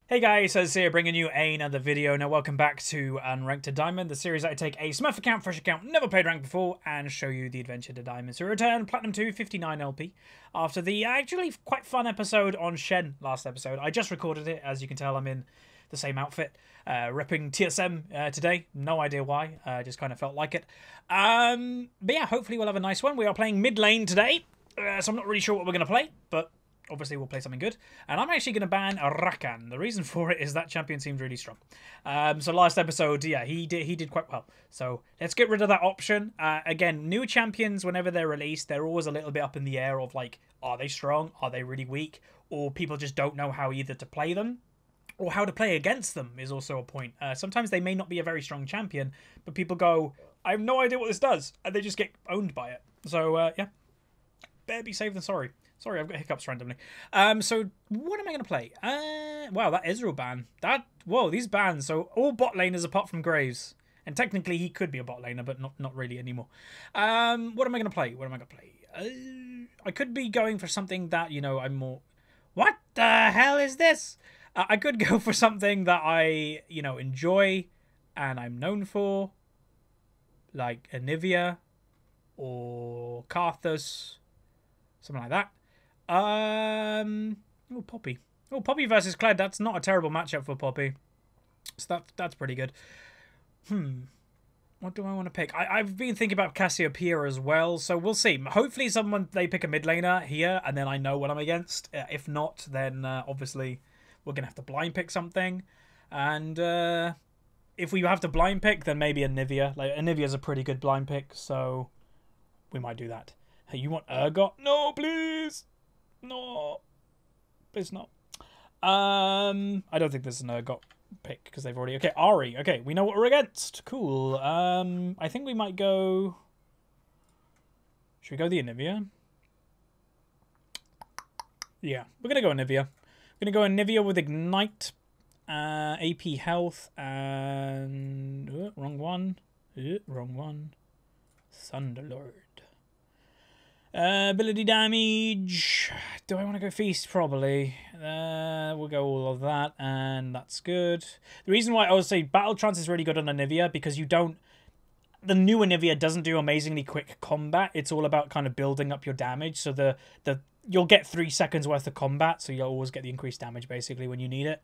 Hey guys, Huzzy here bringing you another video. Now welcome back to Unranked to Diamond, the series I take a Smurf account, fresh account, never played ranked before, and show you the adventure to Diamond. So return Platinum 2, 59 LP, after the actually quite fun episode on Shen last episode. I just recorded it, as you can tell I'm in the same outfit, repping TSM today, no idea why, just kind of felt like it. But yeah, hopefully we'll have a nice one. We are playing mid lane today, so I'm not really sure what we're going to play, but obviously, we'll play something good. And I'm actually going to ban Rakan. The reason for it is that champion seems really strong. So last episode, yeah, he did quite well. So let's get rid of that option. Again, new champions, whenever they're released, they're always a little bit up in the air of like, are they strong? Are they really weak? Or people just don't know how either to play them or how to play against them is also a point. Sometimes they may not be a very strong champion, but people go, I have no idea what this does. And they just get owned by it. So, yeah, better be safe than sorry. Sorry, I've got hiccups randomly. So what am I going to play? Wow, that Ezreal ban. Whoa, these bans. So all bot laners apart from Graves. And technically he could be a bot laner, but not really anymore. What am I going to play? What am I going to play? I could be going for something that, you know, I'm more... What the hell is this? I could go for something that I, you know, enjoy and I'm known for. Like Anivia or Karthus. Something like that. Oh, Poppy. Oh, Poppy versus Kled. That's not a terrible matchup for Poppy. So that's pretty good. What do I want to pick? I've been thinking about Cassiopeia as well, so we'll see. Hopefully they pick a mid laner here, and then I know what I'm against. If not, then obviously we're going to have to blind pick something. And if we have to blind pick, then maybe Anivia. Like, Anivia's a pretty good blind pick, so we might do that. Hey, you want Urgot? No, please! No, please not. I don't think there's an Urgot pick because they've already... Okay, Ari. Okay, we know what we're against. Cool. I think we might go... Should we go the Anivia? Yeah, we're going to go Anivia. We're going to go Anivia with Ignite, AP Health, and... wrong one. Wrong one. Thunderlord. Ability damage. Do I want to go Feast? Probably. We'll go all of that, and that's good. The reason why I would say Battle Trance is really good on Anivia, because you don't... The new Anivia doesn't do amazingly quick combat. It's all about kind of building up your damage, so you'll get 3 seconds worth of combat, so you'll always get the increased damage, basically, when you need it.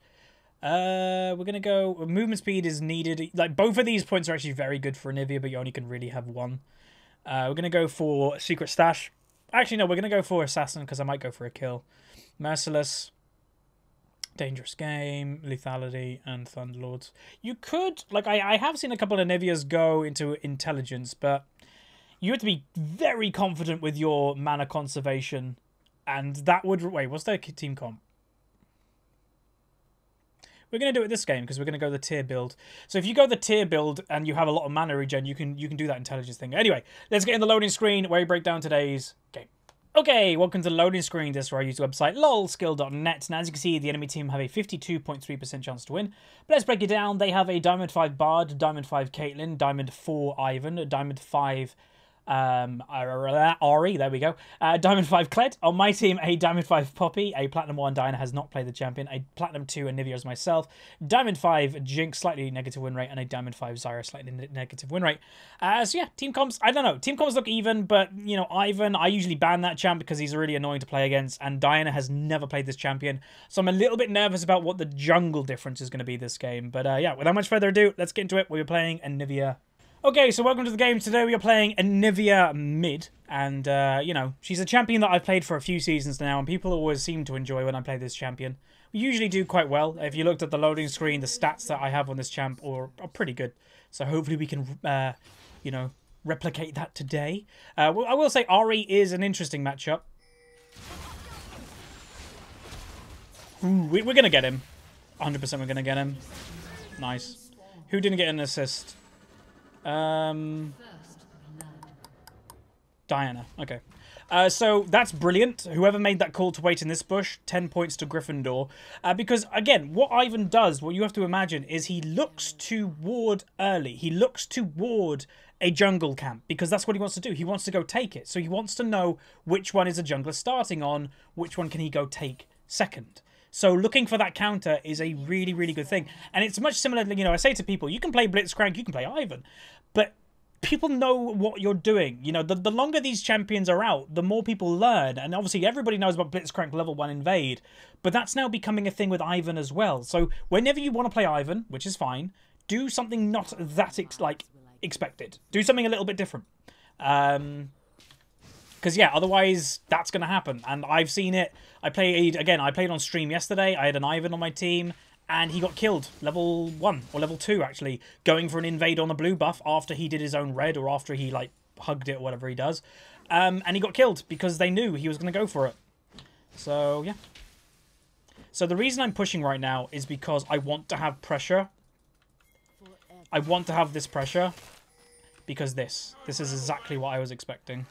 We're going to go... Movement speed is needed. Like, both of these points are actually very good for Anivia, but you only can really have one. We're going to go for Secret Stash. Actually, no, we're going to go for Assassin because I might go for a kill. Merciless, Dangerous Game, Lethality, and Thunderlords. You could, like, I have seen a couple of Anivias go into Intelligence, but you have to be very confident with your mana conservation, and that would... Wait, what's their team comp? We're going to do it this game because we're going to go the tier build. So if you go the tier build and you have a lot of mana regen, you can do that intelligence thing. Anyway, let's get in the loading screen where we break down today's game. Okay, welcome to the loading screen. This is where I use the website lolskill.net. Now, as you can see, the enemy team have a 52.3% chance to win. But let's break it down. They have a Diamond 5 Bard, Diamond 5 Caitlyn, Diamond 4 Ivan, Diamond 5... Ari, there we go. Diamond 5 Kled. On my team, a Diamond 5 Poppy, a Platinum 1 Diana has not played the champion, a Platinum 2 Anivia as myself, Diamond 5 Jinx, slightly negative win rate, and a Diamond 5 Zyra, slightly negative win rate. So yeah, team comps, I don't know. Team comps look even, but, you know, Ivan, I usually ban that champ because he's really annoying to play against, and Diana has never played this champion, so I'm a little bit nervous about what the jungle difference is going to be this game. But yeah, without much further ado, let's get into it. We're playing Anivia. Okay, so welcome to the game. Today we are playing Anivia mid, and, you know, she's a champion that I've played for a few seasons now, and people always seem to enjoy when I play this champion. We usually do quite well. If you looked at the loading screen, the stats that I have on this champ are pretty good, so hopefully we can, you know, replicate that today. I will say Ari is an interesting matchup. Ooh, we're going to get him. 100% we're going to get him. Nice. Who didn't get an assist? Diana. Okay. So that's brilliant. Whoever made that call to wait in this bush, 10 points to Gryffindor. Because, again, what Ivan does, what you have to imagine, is he looks to ward early. He looks to ward a jungle camp, because that's what he wants to do. He wants to go take it. So he wants to know which one is a jungler starting on, which one can he go take second. So looking for that counter is a really, really good thing. And it's much similar, you know, I say to people, you can play Blitzcrank, you can play Ivan, but people know what you're doing. You know, the longer these champions are out, the more people learn. And obviously everybody knows about Blitzcrank level 1 invade, but that's now becoming a thing with Ivan as well. So whenever you want to play Ivan, which is fine, do something not that expected. Do something a little bit different. Because, yeah, otherwise that's going to happen. And I've seen it. I played on stream yesterday. I had an Ivan on my team, and he got killed. Level 1, or level 2, actually. Going for an invade on the blue buff after he did his own red, or after he, like, hugged it, or whatever he does. And he got killed, because they knew he was going to go for it. So, yeah. So the reason I'm pushing right now is because I want to have pressure. I want to have this pressure. Because this is exactly what I was expecting.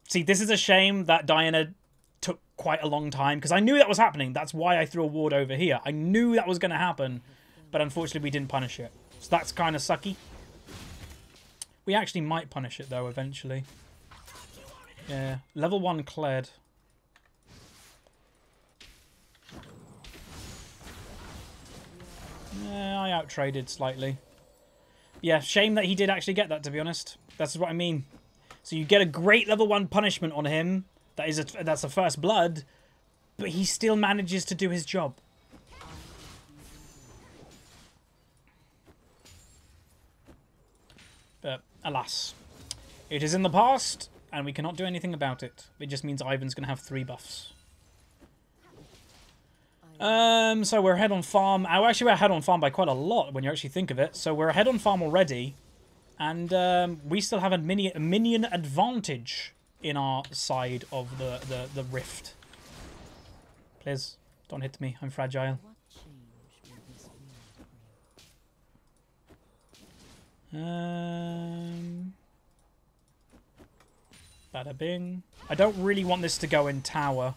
See, this is a shame that Diana took quite a long time, because I knew that was happening. That's why I threw a ward over here. I knew that was going to happen, but unfortunately we didn't punish it. So that's kind of sucky. We actually might punish it, though, eventually. Yeah, level 1 cleared. Yeah, I out-traded slightly. Yeah, shame that he did actually get that, to be honest. That's what I mean. So you get a great level 1 punishment on him. That's a first blood. But he still manages to do his job. But, alas. It is in the past, and we cannot do anything about it. It just means Ivan's going to have 3 buffs. So we're ahead on farm. Oh, actually, we're ahead on farm by quite a lot when you actually think of it. So we're ahead on farm already. And we still have a minion advantage in our side of the rift. Please, don't hit me. I'm fragile. Bada bing. I don't really want this to go in tower,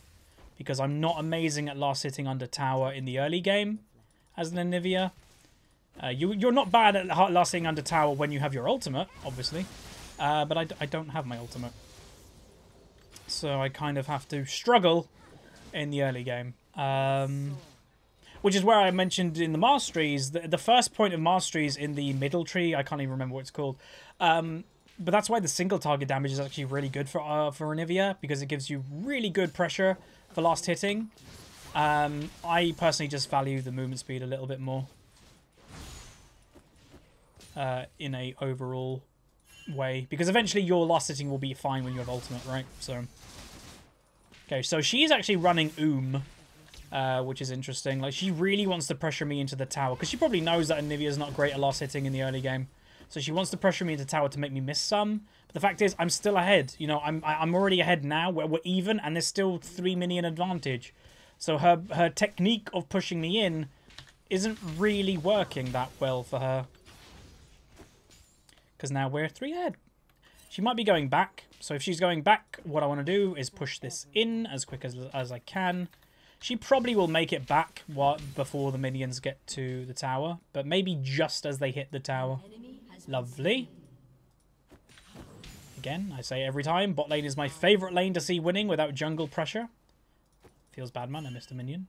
because I'm not amazing at last hitting under tower in the early game as an Anivia. You're not bad at last hitting under tower when you have your ultimate, obviously. But I don't have my ultimate. So I kind of have to struggle in the early game. Which is where I mentioned in the masteries, the first point of masteries in the middle tree, I can't even remember what it's called. But that's why the single target damage is actually really good for Anivia, because it gives you really good pressure for last hitting. I personally just value the movement speed a little bit more. In a overall way, because eventually your last hitting will be fine when you have ultimate, right? So, okay, so she's actually running which is interesting. Like, she really wants to pressure me into the tower, because she probably knows that Anivia's not great at last hitting in the early game. So she wants to pressure me into tower to make me miss some. But the fact is, I'm still ahead. You know, I'm already ahead now. We're even, and there's still 3 minion advantage. So her technique of pushing me in isn't really working that well for her. Because now we're 3 ahead. She might be going back. So if she's going back, what I want to do is push this in as quick as I can. She probably will make it back before the minions get to the tower. But maybe just as they hit the tower. Lovely. Again, I say every time, bot lane is my favourite lane to see winning without jungle pressure. Feels bad, man. I missed a minion.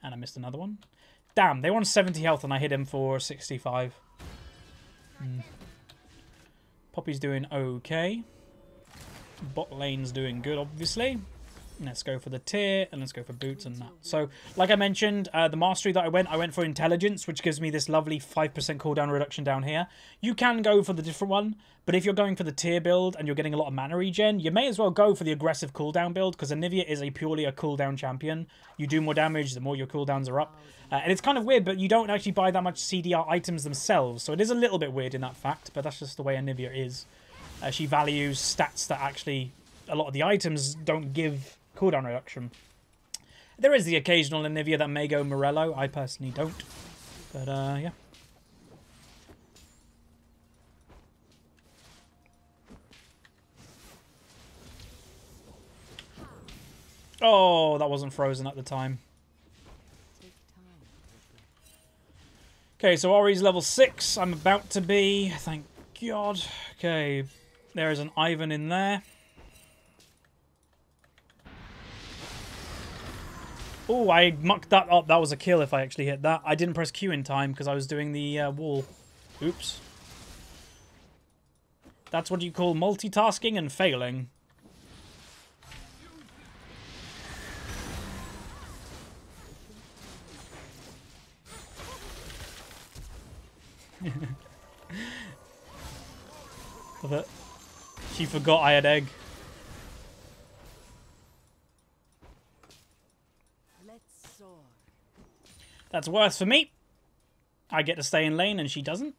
And I missed another one. Damn, they were on 70 health and I hit him for 65. Poppy's doing okay. Bot lane's doing good, obviously. Let's go for the tier, and let's go for boots and that. So, like I mentioned, the mastery that I went for intelligence, which gives me this lovely 5% cooldown reduction down here. You can go for the different one, but if you're going for the tier build and you're getting a lot of mana regen, you may as well go for the aggressive cooldown build, because Anivia is purely a cooldown champion. You do more damage, the more your cooldowns are up. And it's kind of weird, but you don't actually buy that much CDR items themselves, so it is a little bit weird in that fact, but that's just the way Anivia is. She values stats that actually a lot of the items don't give cooldown reduction. There is the occasional Anivia that may go Morello. I personally don't. But, yeah. Oh, that wasn't frozen at the time. Okay, so Ori's level 6. I'm about to be. Thank God. Okay, there is an Ivan in there. Oh, I mucked that up. That was a kill if I actually hit that. I didn't press Q in time because I was doing the wall. Oops. That's what you call multitasking and failing. Love it. She forgot I had egg. That's worse for me. I get to stay in lane and she doesn't.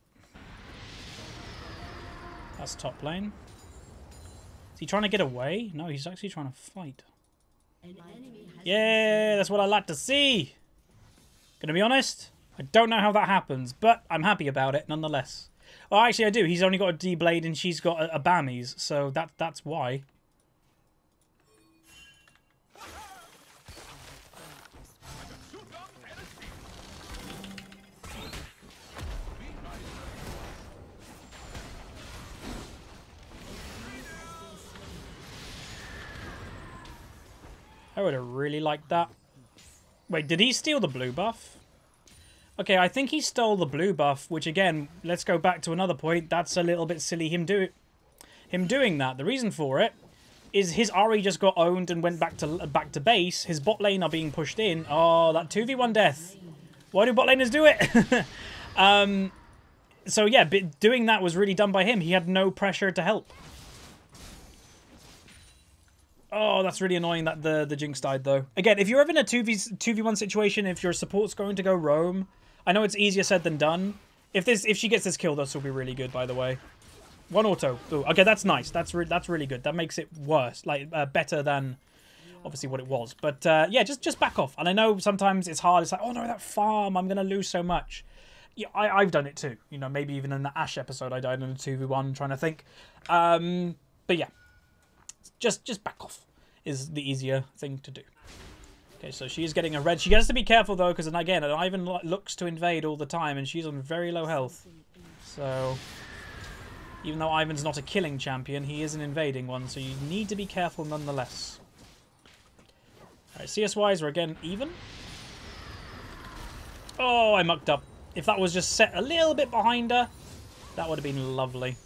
That's top lane. Is he trying to get away? No, he's actually trying to fight. Yeah, that's what I like to see. Gonna be honest, I don't know how that happens, but I'm happy about it nonetheless. Well, actually I do. He's only got a D-Blade and she's got a Bammies, so that's why. I would have really liked that. Wait, did he steal the blue buff? Okay, I think he stole the blue buff, which again, let's go back to another point. That's a little bit silly, him doing that. The reason for it is his Ahri just got owned and went back to base. His bot lane are being pushed in. Oh, that 2v1 death. Why do bot laners do it? So yeah, doing that was really done by him. He had no pressure to help. Oh, that's really annoying that the Jinx died, though. Again, if you're ever in a 2v1 situation, if your support's going to go roam, I know it's easier said than done. If she gets this kill, this will be really good, by the way. One auto. Ooh, okay, that's nice. That's really good. That makes it worse, like better than obviously what it was. But yeah, just back off. And I know sometimes it's hard. It's like, oh no, that farm, I'm gonna lose so much. Yeah, I've done it too. You know, maybe even in the Ashe episode, I died in a 2v1 trying to think. But yeah. Just back off is the easier thing to do. Okay, so she is getting a red. She has to be careful, though, because, again, Ivan looks to invade all the time, and she's on very low health. So, even though Ivan's not a killing champion, he is an invading one, so you need to be careful nonetheless. Alright, CS-wise, we're again even. Oh, I mucked up. If that was just set a little bit behind her, that would have been lovely.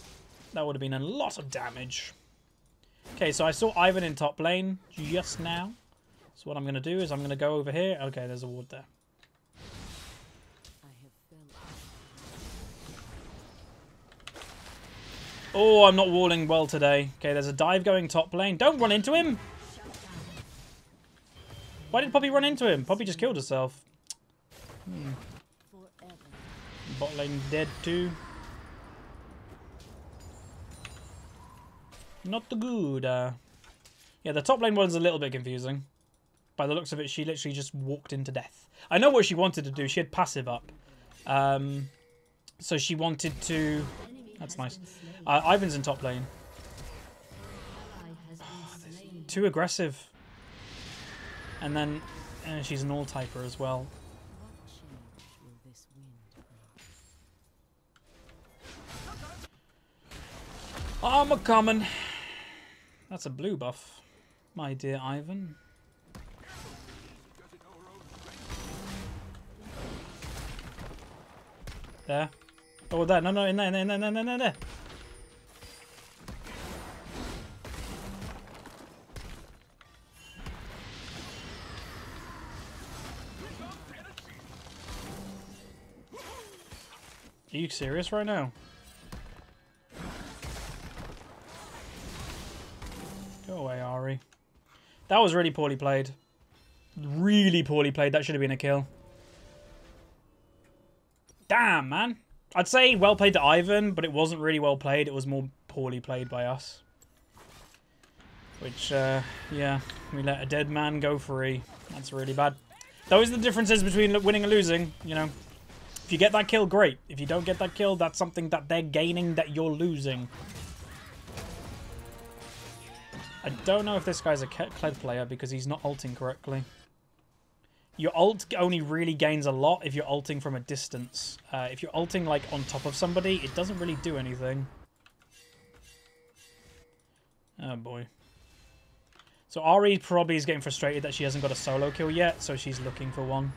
That would have been a lot of damage. Okay, so I saw Ivan in top lane just now. So what I'm going to do is I'm going to go over here. Okay, there's a ward there. Oh, I'm not walling well today. Okay, there's a dive going top lane. Don't run into him! Why did Poppy run into him? Poppy just killed herself. Bot lane dead too. Not the good. Yeah, the top lane one's a little bit confusing. By the looks of it, she literally just walked into death. I know what she wanted to do. She had passive up. So she wanted to... That's nice. Ivan's in top lane. Oh, too aggressive. And then she's an all-typer as well. Armor common. That's a blue buff, my dear Ivan. There. Oh, there. No, in there. There. Are you serious right now? Go away, Ahri. That was really poorly played. Really poorly played. That should have been a kill. Damn, man. I'd say well played to Ivan, but it wasn't really well played. It was more poorly played by us. Which, yeah, we let a dead man go free. That's really bad. Those are the differences between winning and losing, you know. If you get that kill, great. If you don't get that kill, that's something that they're gaining that you're losing. I don't know if this guy's a Kled player because he's not ulting correctly. Your ult only really gains a lot if you're ulting from a distance. If you're ulting like on top of somebody, it doesn't really do anything. Oh boy. So Ari probably is getting frustrated that she hasn't got a solo kill yet, so she's looking for one.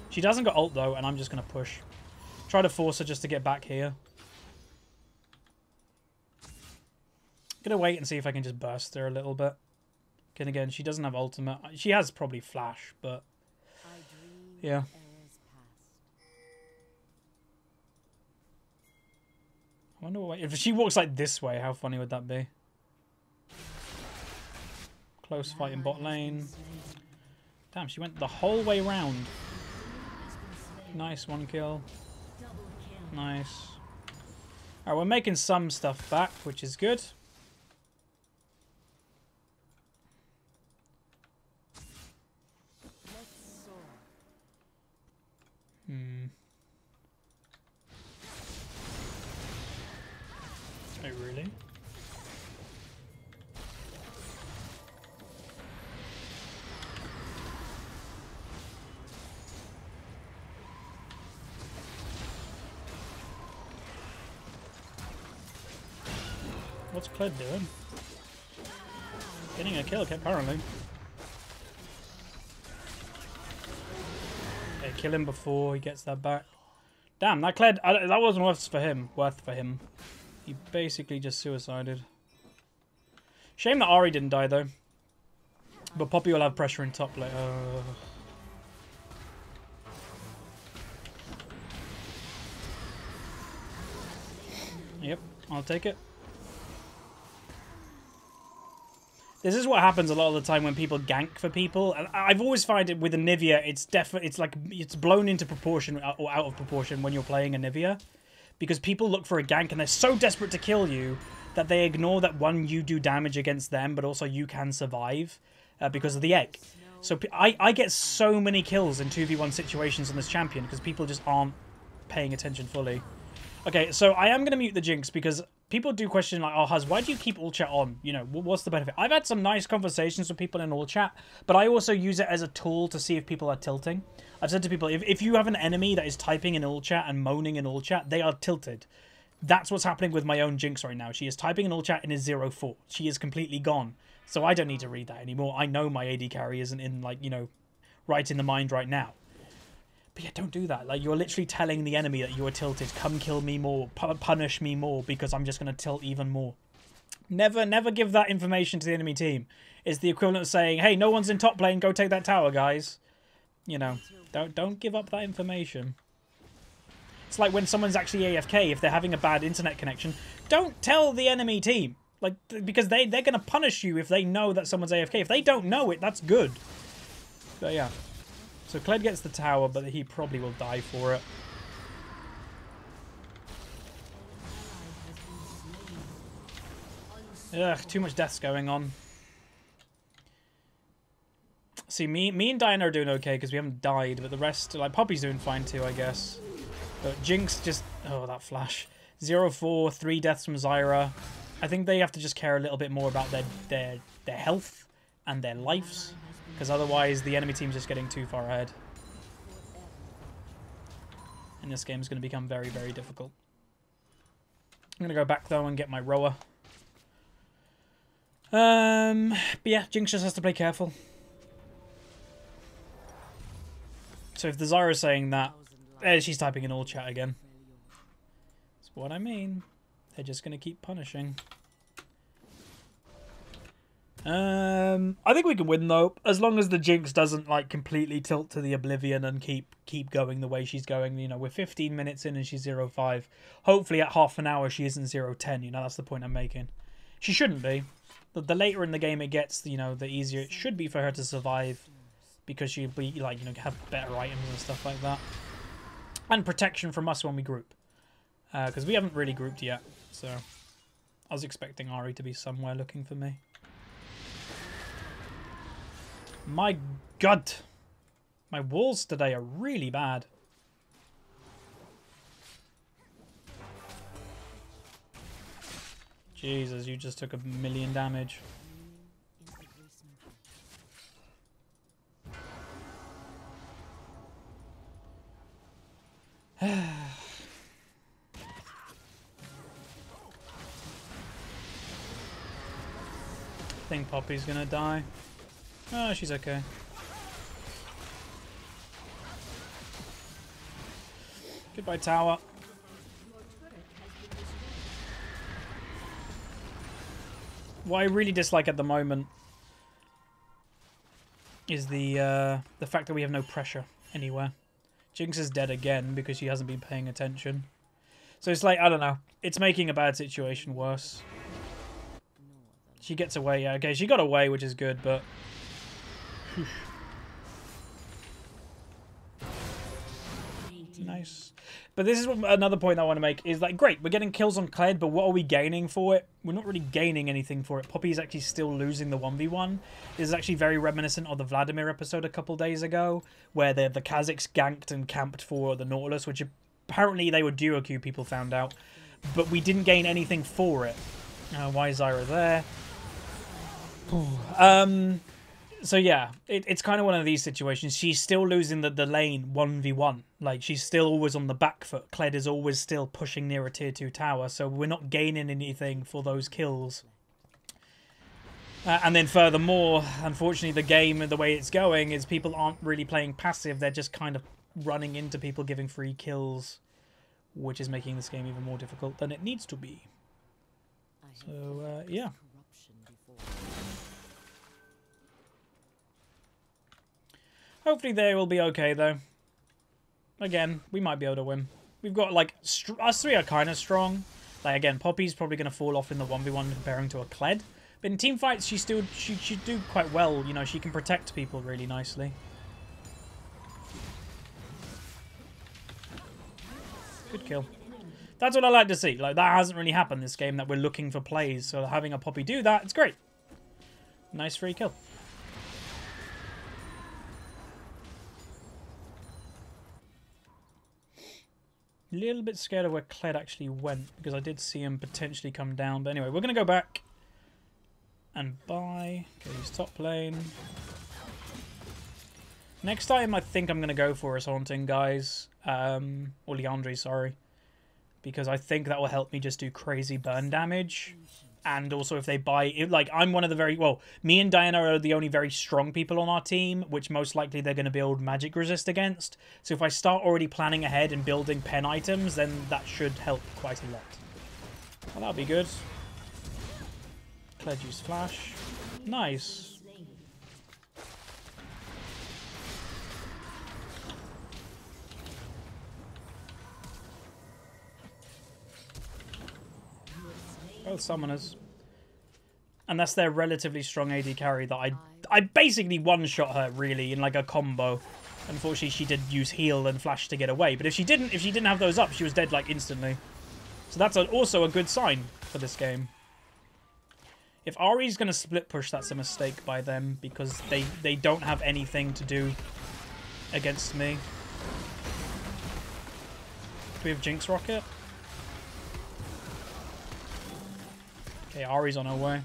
She doesn't got ult though, and I'm just going to push. Try to force her just to get back here. Gonna wait and see if I can just burst her a little bit. And again, she doesn't have ultimate. She has probably flash, but yeah. I wonder what, if she walks like this way, how funny would that be? Close fight in bot lane. Damn, she went the whole way round. Nice, one kill. Nice. Alright, we're making some stuff back, which is good. Oh, really? What's Kled doing? Getting a kill, apparently. Okay, kill him before he gets that back. Damn, that Kled, that wasn't worth for him. He basically just suicided. Shame that Ari didn't die though. But Poppy will have pressure in top later. Yep, I'll take it. This is what happens a lot of the time when people gank for people. And I've always find it with Anivia, it's blown into proportion or out of proportion when you're playing Anivia. Because people look for a gank and they're so desperate to kill you that they ignore that, one, you do damage against them, but also you can survive because of the egg. So I get so many kills in 2v1 situations on this champion because people just aren't paying attention fully. Okay, so I am going to mute the Jinx because people do question like, oh, Huz, why do you keep all chat on? You know, what's the benefit? I've had some nice conversations with people in all chat, but I also use it as a tool to see if people are tilting. I've said to people, if you have an enemy that is typing in all chat and moaning in all chat, they are tilted. That's what's happening with my own Jinx right now. She is typing in all chat and is 0-4. She is completely gone. So I don't need to read that anymore. I know my AD carry isn't in, like, you know, right in the mind right now. But yeah, don't do that. Like, you're literally telling the enemy that you are tilted. Come kill me more. Punish me more because I'm just going to tilt even more. Never give that information to the enemy team. It's the equivalent of saying, hey, no one's in top lane. Go take that tower, guys. You know, don't give up that information. It's like when someone's actually AFK, if they're having a bad internet connection, don't tell the enemy team. Like, because they're going to punish you if they know that someone's AFK. If they don't know it, that's good. But yeah. So Kled gets the tower, but he probably will die for it. Ugh, too much deaths going on. See, me and Diana are doing okay because we haven't died, but the rest, like, Poppy's doing fine too, I guess. But Jinx just, oh, that flash. 0-4, 3 deaths from Zyra. I think they have to just care a little bit more about their health and their lives, because otherwise the enemy team's just getting too far ahead. And this game is going to become very, very difficult. I'm going to go back, though, and get my rower. But yeah, Jinx just has to play careful. So if the Zyra's saying that, she's typing in all chat again. That's what I mean. They're just going to keep punishing. I think we can win though, as long as the Jinx doesn't like completely tilt to the oblivion and keep going the way she's going. You know, we're 15 minutes in and she's 0-5. Hopefully at half an hour she isn't 0-10. You know, that's the point I'm making. She shouldn't be. The later in the game it gets, you know, the easier it should be for her to survive, because she'll be like, you know, have better items and stuff like that, and protection from us when we group, because we haven't really grouped yet. So I was expecting Ari to be somewhere looking for me. My God, my walls today are really bad. Jesus, you just took 1,000,000 damage. I think Poppy's gonna die. Oh, she's okay. Goodbye, tower. What I really dislike at the moment is the fact that we have no pressure anywhere. Jinx is dead again because she hasn't been paying attention. So it's like, I don't know. It's making a bad situation worse. She gets away. Yeah, okay, she got away, which is good, but... Nice. But this is another point I want to make is like, great, we're getting kills on Kled, but what are we gaining for it? We're not really gaining anything for it. Poppy is actually still losing the 1v1. This is actually very reminiscent of the Vladimir episode a couple days ago, where the Kazakhs ganked and camped for the Nautilus, which apparently they were duo queue, people found out. But we didn't gain anything for it. Why is Zyra there? So yeah, it's kind of one of these situations. She's still losing the lane 1v1. Like, she's still always on the back foot. Kled is always still pushing near a tier 2 tower, so we're not gaining anything for those kills. And then furthermore, unfortunately, the game and the way it's going is people aren't really playing passive. They're just kind of running into people giving free kills, which is making this game even more difficult than it needs to be. So, yeah. Hopefully they will be okay, though. Again, we might be able to win. We've got, like, us three are kind of strong. Like, again, Poppy's probably going to fall off in the 1v1 comparing to a Kled. But in team fights, she do quite well. You know, she can protect people really nicely. Good kill. That's what I like to see. Like, that hasn't really happened this game, that we're looking for plays. So having a Poppy do that, it's great. Nice free kill. A little bit scared of where Kled actually went, because I did see him potentially come down. But anyway, we're going to go back and buy. Okay, he's top lane. Next time I think I'm going to go for is Haunting, guys. Or Leandre, sorry. Because I think that will help me just do crazy burn damage. And also if they buy... Like, I'm one of the very... Well, me and Diana are the only very strong people on our team, which most likely they're going to build magic resist against. So if I start already planning ahead and building pen items, then that should help quite a lot. Well, that'll be good. Kled use flash. Nice. Both summoners. And that's their relatively strong AD carry that I basically one-shot her, really, in like a combo. Unfortunately, she did use heal and flash to get away. But if she didn't have those up, she was dead like instantly. So that's also a good sign for this game. If Ahri's going to split push, that's a mistake by them, because they don't have anything to do against me. Do we have Jinx Rocket? Okay, Ahri's on her way.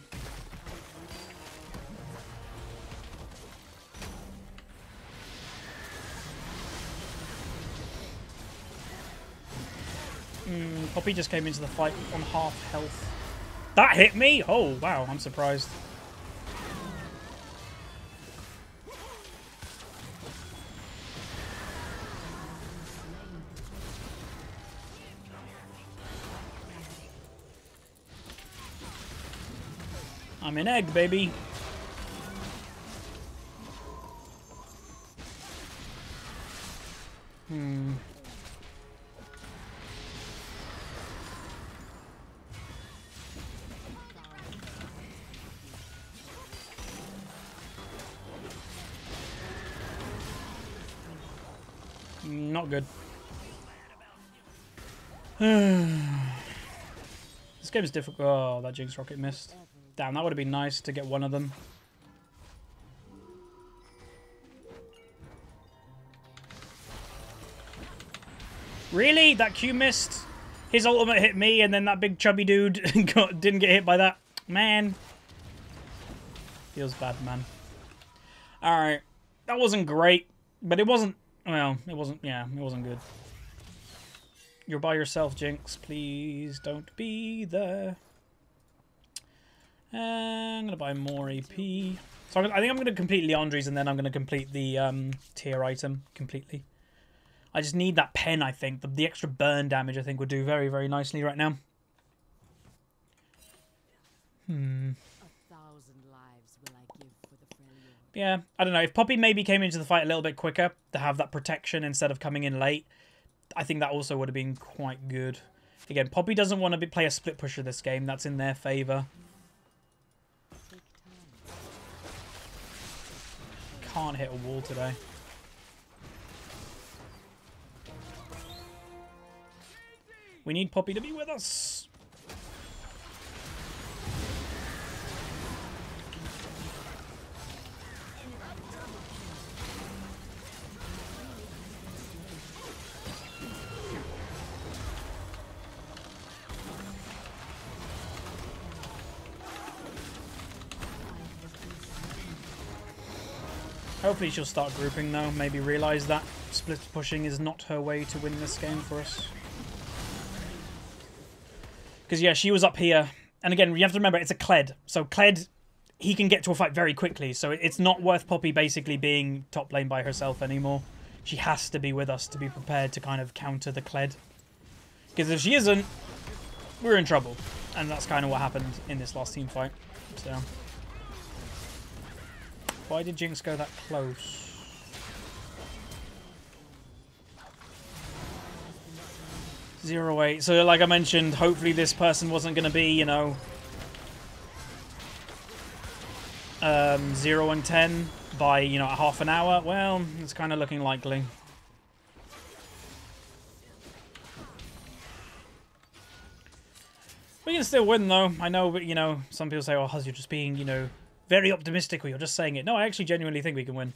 Poppy just came into the fight on half health. That hit me? Oh, wow, I'm surprised. I'm an egg, baby. Not good. This game is difficult. Oh, that Jinx Rocket missed. Damn, that would have been nice to get one of them. Really? That Q missed? His ultimate hit me, and then that big chubby dude didn't get hit by that? Man. Feels bad, man. Alright. That wasn't great, but it wasn't... Well, it wasn't... Yeah, it wasn't good. You're by yourself, Jinx. Please don't be there. I'm going to buy more AP. So I think I'm going to complete Leandri's and then I'm going to complete the tier item completely. I just need that pen, I think. The extra burn damage, I think, would do very, very nicely right now. Yeah, I don't know. If Poppy maybe came into the fight a little bit quicker to have that protection instead of coming in late, I think that also would have been quite good. Again, Poppy doesn't want to play a split pusher this game. That's in their favour. Can't hit a wall today. We need Poppy to be with us. Hopefully she'll start grouping though. Maybe realise that split pushing is not her way to win this game for us. Because, yeah, she was up here. And again, you have to remember, it's a Kled. So Kled, he can get to a fight very quickly. So it's not worth Poppy basically being top lane by herself anymore. She has to be with us to be prepared to kind of counter the Kled. Because if she isn't, we're in trouble. And that's kind of what happened in this last team fight. So, why did Jinx go that close? 0-8. So like I mentioned, hopefully this person wasn't going to be, you know, 0 and 10 by, you know, a half an hour. Well, it's kind of looking likely. We can still win though. I know, but you know, some people say, oh, Huzz, you're just being, you know, very optimistic, or you're just saying it. No, I actually genuinely think we can win.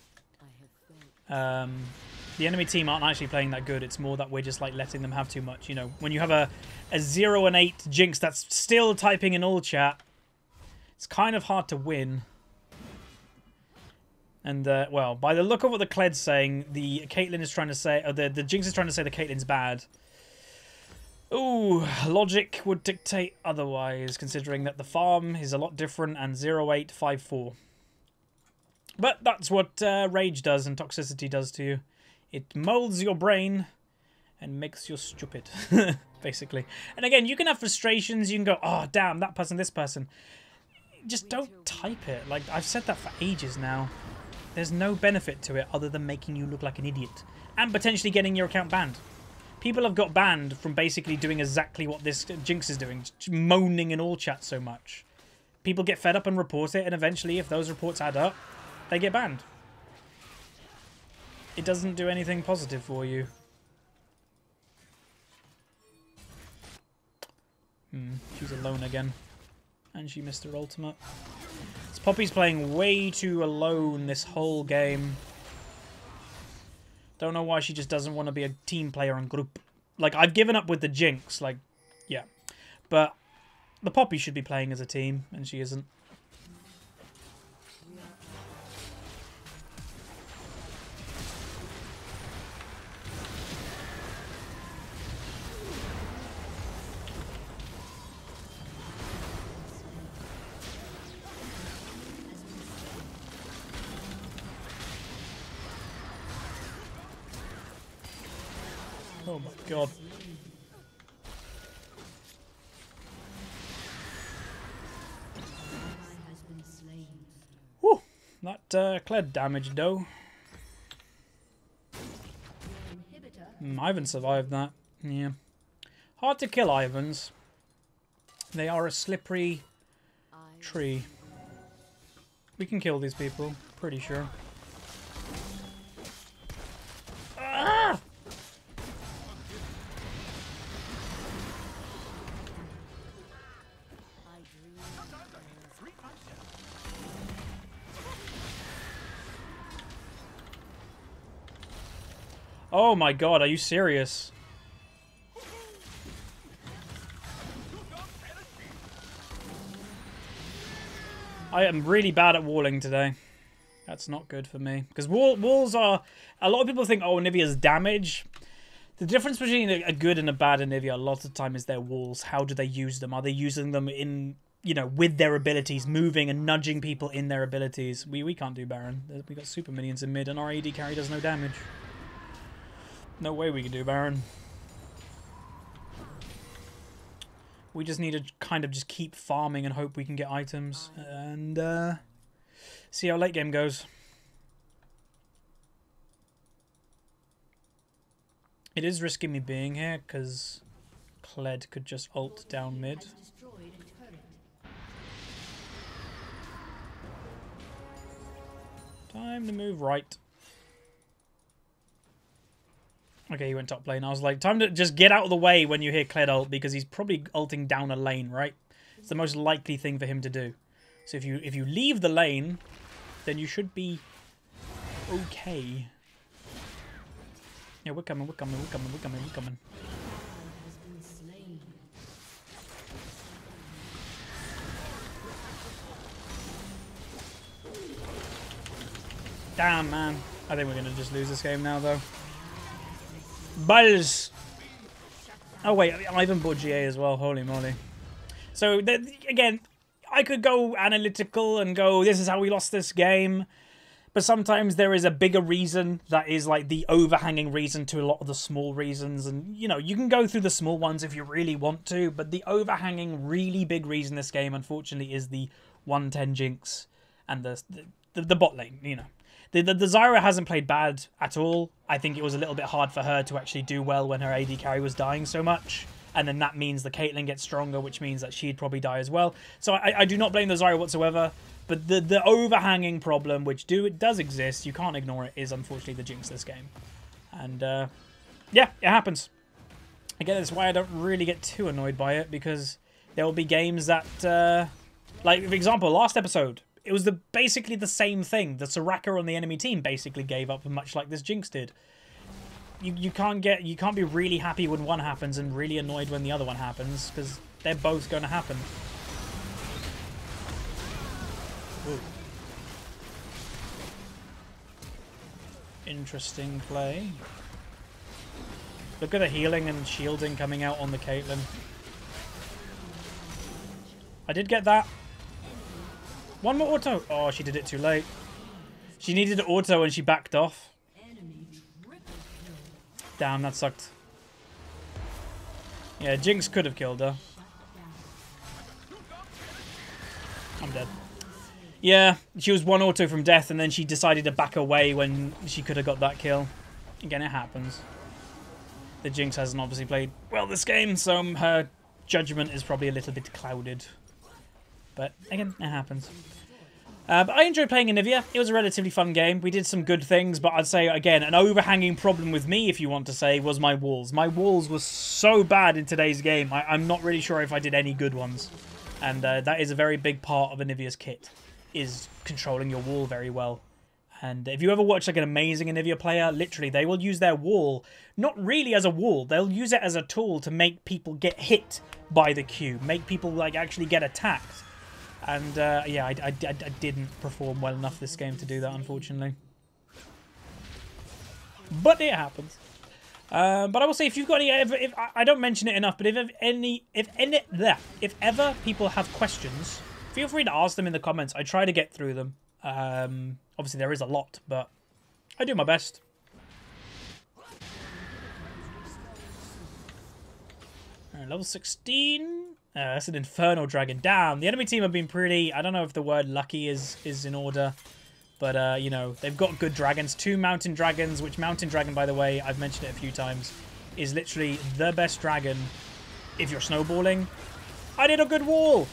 The enemy team aren't actually playing that good. It's more that we're just like letting them have too much. You know, when you have a 0 and 8 Jinx that's still typing in all chat, it's kind of hard to win. And well, by the look of what the Kled's saying, the Caitlyn is trying to say, or the Jinx is trying to say the Caitlyn's bad. Ooh, logic would dictate otherwise, considering that the farm is a lot different and 0-8, 5-4. But that's what rage does and toxicity does to you. It molds your brain and makes you stupid, basically. And again, you can have frustrations. You can go, oh, damn, that person, this person. Just don't type it. Like, I've said that for ages now. There's no benefit to it other than making you look like an idiot. And potentially getting your account banned. People have got banned from basically doing exactly what this Jinx is doing. Moaning in all chat so much. People get fed up and report it. And eventually, if those reports add up, they get banned. It doesn't do anything positive for you. She's alone again. And she missed her ultimate. This Poppy's playing way too alone this whole game. Don't know why she just doesn't want to be a team player and group. Like, I've given up with the Jinx. Like, yeah. But the Poppy should be playing as a team, and she isn't. Oh my god. Whew, that Kled damage though. Ivan survived that. Yeah. Hard to kill Ivans. They are a slippery tree. We can kill these people, pretty sure. Ah! Oh my god, are you serious? I am really bad at walling today. That's not good for me. Because walls are... A lot of people think, oh, Anivia's damage. The difference between a good and a bad Anivia a lot of the time is their walls. How do they use them? Are they using them in you know, with their abilities, moving and nudging people in their abilities. We can't do Baron. We got super minions in mid, and our AD carry does no damage. No way we can do Baron. We just need to kind of just keep farming and hope we can get items and see how late game goes. It is risking me being here because Kled could just ult down mid. Time to move right. Okay, he went top lane. I was like, time to just get out of the way when you hear Kled ult, because he's probably ulting down a lane, right? It's the most likely thing for him to do. So if you leave the lane, then you should be okay. Yeah, we're coming, we're coming, we're coming, we're coming, we're coming. Damn, man. I think we're going to just lose this game now, though. Buzz! Oh, wait. Ivan bought GA as well. Holy moly. So, again, I could go analytical and go, this is how we lost this game. But sometimes there is a bigger reason that is like the overhanging reason to a lot of the small reasons. And, you know, you can go through the small ones if you really want to. But the overhanging, really big reason this game, unfortunately, is the 110 Jinx and the bot lane, you know. The Zyra hasn't played bad at all. I think it was a little bit hard for her to actually do well when her AD carry was dying so much. And then that means the Caitlyn gets stronger, which means that she'd probably die as well. So I do not blame the Zyra whatsoever. But the overhanging problem, which does exist, you can't ignore it, is unfortunately the Jinx this game. And yeah, it happens. Again, that's why I don't really get too annoyed by it, because there will be games that, like, for example, last episode, it was basically the same thing. The Soraka on the enemy team basically gave up, much like this Jinx did. You can't be really happy when one happens and really annoyed when the other one happens, because they're both going to happen. Ooh. Interesting play. Look at the healing and shielding coming out on the Caitlyn. I did get that. One more auto. Oh, she did it too late. She needed an auto and she backed off. Damn, that sucked. Yeah, Jinx could have killed her. I'm dead. Yeah, she was one auto from death and then she decided to back away when she could have got that kill. Again, it happens. The Jinx hasn't obviously played well this game, so her judgment is probably a little bit clouded. But again, it happens. But I enjoyed playing Anivia. It was a relatively fun game. We did some good things, but I'd say, again, an overhanging problem with me, if you want to say, was my walls. My walls were so bad in today's game. I'm not really sure if I did any good ones. And that is a very big part of Anivia's kit, is controlling your wall very well. And if you ever watch like an amazing Anivia player, literally, they will use their wall, not really as a wall, they'll use it as a tool to make people get hit by the Q, make people like actually get attacked. And yeah, I didn't perform well enough this game to do that, unfortunately. But it happens. But I will say, if you've got any, if I don't mention it enough, but if ever people have questions, feel free to ask them in the comments. I try to get through them. Obviously there is a lot, but I do my best. Alright, level 16. That's an Infernal Dragon. Damn, the enemy team have been pretty... I don't know if the word lucky is in order. But, you know, they've got good dragons. 2 Mountain Dragons, which Mountain Dragon, by the way, I've mentioned it a few times, is literally the best dragon if you're snowballing. I did a good wall!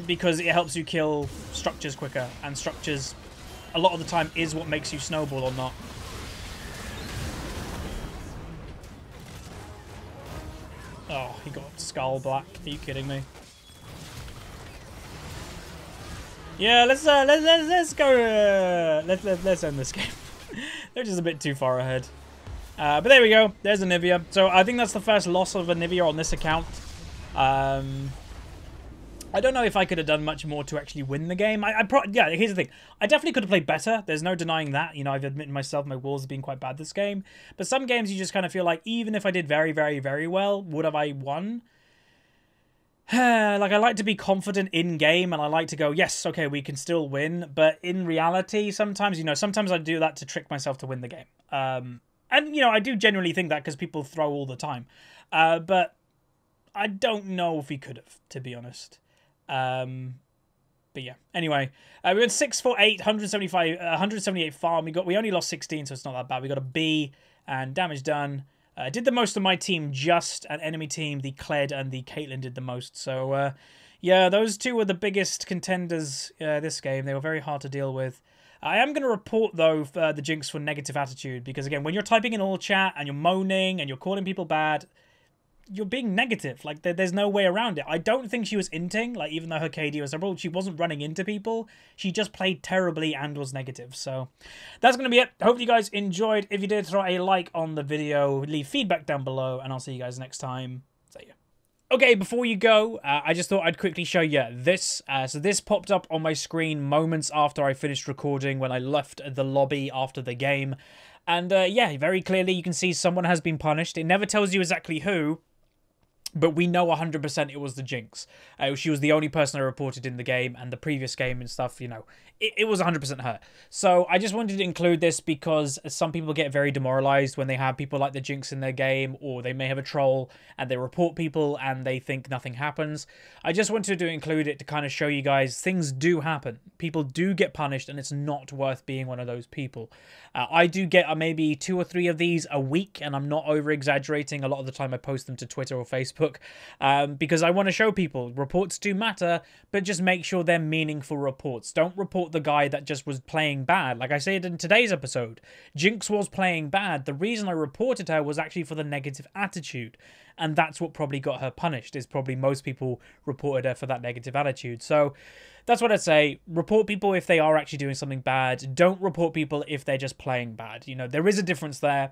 Because it helps you kill structures quicker. And structures, a lot of the time, is what makes you snowball or not. Oh, he got skull black. Are you kidding me? Yeah, let's go. Let's end this game. They're just a bit too far ahead. But there we go. There's Anivia. So I think that's the first loss of Anivia on this account. I don't know if I could have done much more to actually win the game. Yeah, here's the thing. I definitely could have played better. There's no denying that. You know, I've admitted myself my walls have been quite bad this game. But some games you just kind of feel like, even if I did very, very, very well, would have I won? like, I like to be confident in game, and I like to go, yes, okay, we can still win. But in reality, sometimes, you know, sometimes I do that to trick myself to win the game. And, you know, I do genuinely think that because people throw all the time. But I don't know if we could have, to be honest. But yeah, anyway, we went 6 for 8, 178 farm. We only lost 16, so it's not that bad. We got a B and damage done. Did the most of my team just, an enemy team, the Kled and the Caitlyn did the most. So, yeah, those two were the biggest contenders this game. They were very hard to deal with. I am going to report, though, the Jinx for negative attitude. Because, again, when you're typing in all chat and you're moaning and you're calling people bad, you're being negative. Like, there's no way around it. I don't think she was inting. Like, even though her KD was terrible, she wasn't running into people. She just played terribly and was negative. So, that's going to be it. Hopefully you guys enjoyed. If you did, throw a like on the video. Leave feedback down below. And I'll see you guys next time. See ya. Okay, before you go, I just thought I'd quickly show you this. So this popped up on my screen moments after I finished recording when I left the lobby after the game. And, yeah, very clearly you can see someone has been punished. It never tells you exactly who. But we know 100% it was the Jinx. She was the only person I reported in the game, and the previous game and stuff, you know, it was 100% her. So I just wanted to include this because some people get very demoralized when they have people like the Jinx in their game, or they may have a troll and they report people and they think nothing happens. I just wanted to include it to kind of show you guys things do happen. People do get punished, and it's not worth being one of those people. I do get maybe 2 or 3 of these a week, and I'm not over-exaggerating. A lot of the time I post them to Twitter or Facebook because I want to show people reports do matter, but just make sure they're meaningful reports. Don't report the guy that just was playing bad. Like I said in today's episode, Jinx was playing bad. The reason I reported her was actually for the negative attitude, and that's what probably got her punished, is probably most people reported her for that negative attitude. So that's what I'd say. Report people if they are actually doing something bad. Don't report people if they're just playing bad. You know, there is a difference there.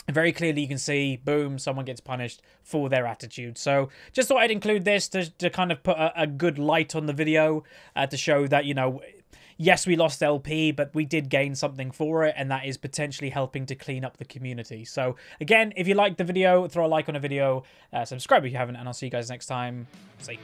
Very clearly you can see, boom, someone gets punished for their attitude. So just thought I'd include this to kind of put a good light on the video to show that, you know, yes, we lost LP, but we did gain something for it, and that is potentially helping to clean up the community. So again, if you liked the video, throw a like on the video, subscribe if you haven't, and I'll see you guys next time. See you.